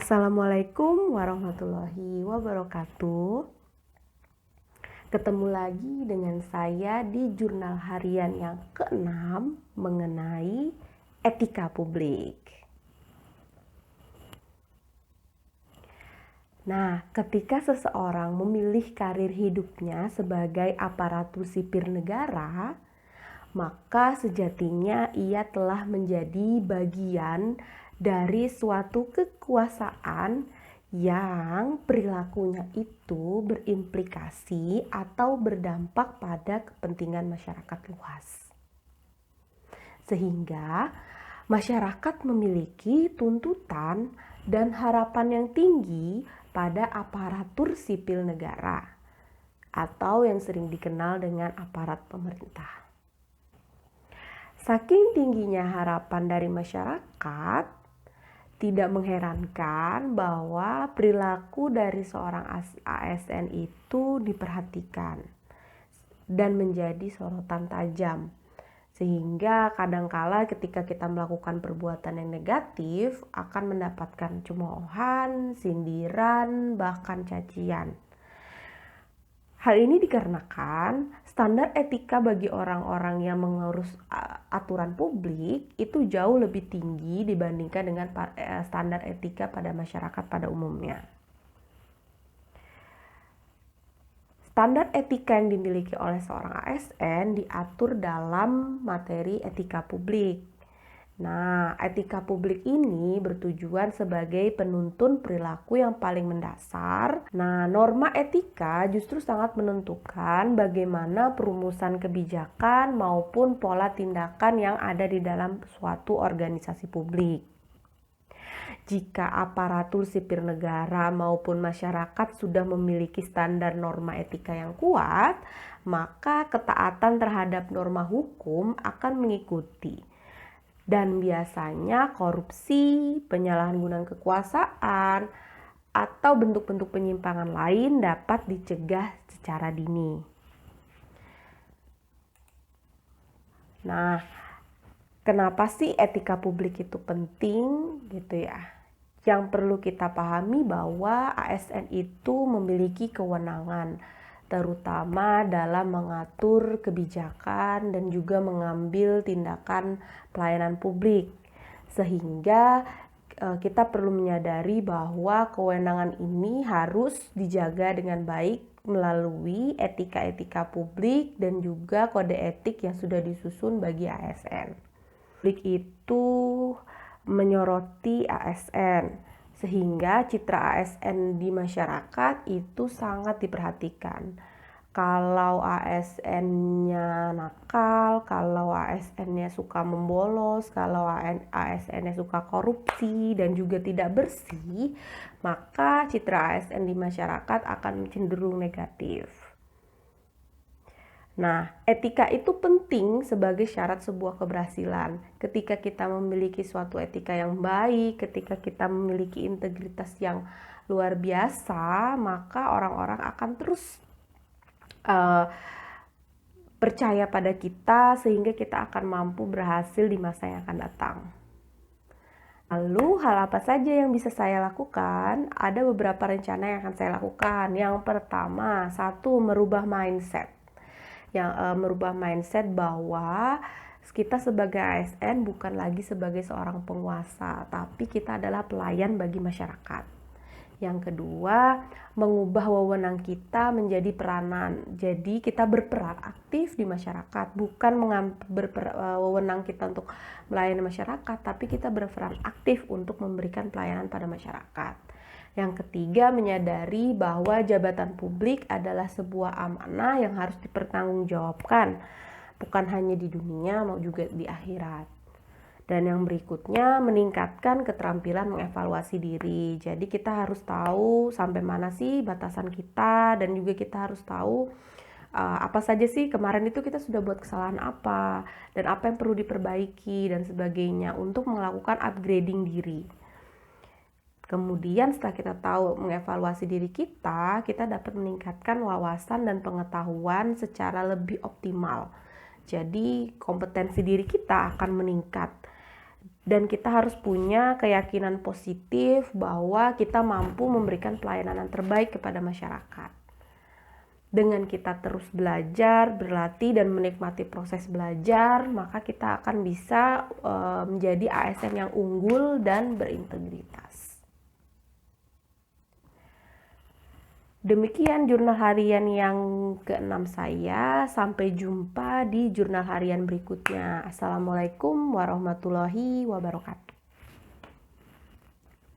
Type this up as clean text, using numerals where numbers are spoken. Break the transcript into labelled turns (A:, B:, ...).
A: Assalamualaikum warahmatullahi wabarakatuh. Ketemu lagi dengan saya di jurnal harian yang ke-6 mengenai etika publik. Nah, ketika seseorang memilih karir hidupnya sebagai aparatur sipil negara, maka sejatinya ia telah menjadi bagian dari suatu kekuasaan yang perilakunya itu berimplikasi atau berdampak pada kepentingan masyarakat luas. Sehingga masyarakat memiliki tuntutan dan harapan yang tinggi pada aparatur sipil negara atau yang sering dikenal dengan aparat pemerintah. Saking tingginya harapan dari masyarakat, tidak mengherankan bahwa perilaku dari seorang ASN itu diperhatikan dan menjadi sorotan tajam. Sehingga kadangkala ketika kita melakukan perbuatan yang negatif akan mendapatkan cemoohan, sindiran, bahkan cacian. Hal ini dikarenakan standar etika bagi orang-orang yang mengurus aturan publik itu jauh lebih tinggi dibandingkan dengan standar etika pada masyarakat pada umumnya. Standar etika yang dimiliki oleh seorang ASN diatur dalam materi etika publik. Nah, etika publik ini bertujuan sebagai penuntun perilaku yang paling mendasar. Nah, norma etika justru sangat menentukan bagaimana perumusan kebijakan maupun pola tindakan yang ada di dalam suatu organisasi publik. Jika aparatur sipil negara maupun masyarakat sudah memiliki standar norma etika yang kuat, maka ketaatan terhadap norma hukum akan mengikuti. Dan biasanya korupsi, penyalahgunaan kekuasaan, atau bentuk-bentuk penyimpangan lain dapat dicegah secara dini. Nah, kenapa sih etika publik itu penting gitu ya? Yang perlu kita pahami bahwa ASN itu memiliki kewenangan terutama dalam mengatur kebijakan dan juga mengambil tindakan pelayanan publik. Sehingga kita perlu menyadari bahwa kewenangan ini harus dijaga dengan baik melalui etika-etika publik dan juga kode etik yang sudah disusun bagi ASN. Publik itu menyoroti ASN sehingga citra ASN di masyarakat itu sangat diperhatikan. Kalau ASN-nya nakal, kalau ASN-nya suka membolos, kalau ASN-nya suka korupsi dan juga tidak bersih, maka citra ASN di masyarakat akan cenderung negatif. Nah, etika itu penting sebagai syarat sebuah keberhasilan. Ketika kita memiliki suatu etika yang baik, ketika kita memiliki integritas yang luar biasa, maka orang-orang akan terus percaya pada kita sehingga kita akan mampu berhasil di masa yang akan datang. Lalu hal apa saja yang bisa saya lakukan? Ada beberapa rencana yang akan saya lakukan. Yang pertama, merubah mindset. Merubah mindset bahwa kita sebagai ASN bukan lagi sebagai seorang penguasa, tapi kita adalah pelayan bagi masyarakat. Yang kedua, mengubah wewenang kita menjadi peranan. Jadi kita berperan aktif di masyarakat, bukan wewenang kita untuk melayani masyarakat, tapi kita berperan aktif untuk memberikan pelayanan pada masyarakat. Yang ketiga, menyadari bahwa jabatan publik adalah sebuah amanah yang harus dipertanggungjawabkan, bukan hanya di dunia, maupun juga di akhirat. Dan yang berikutnya, meningkatkan keterampilan mengevaluasi diri. Jadi kita harus tahu sampai mana sih batasan kita, dan juga kita harus tahu apa saja sih kemarin itu kita sudah buat kesalahan apa, dan apa yang perlu diperbaiki, dan sebagainya untuk melakukan upgrading diri. Kemudian setelah kita tahu mengevaluasi diri kita dapat meningkatkan wawasan dan pengetahuan secara lebih optimal. Jadi kompetensi diri kita akan meningkat. Dan kita harus punya keyakinan positif bahwa kita mampu memberikan pelayanan yang terbaik kepada masyarakat. Dengan kita terus belajar, berlatih, dan menikmati proses belajar, maka kita akan bisa menjadi ASN yang unggul dan berintegritas. Demikian jurnal harian yang ke-6 saya. Sampai jumpa di jurnal harian berikutnya. Assalamualaikum warahmatullahi wabarakatuh.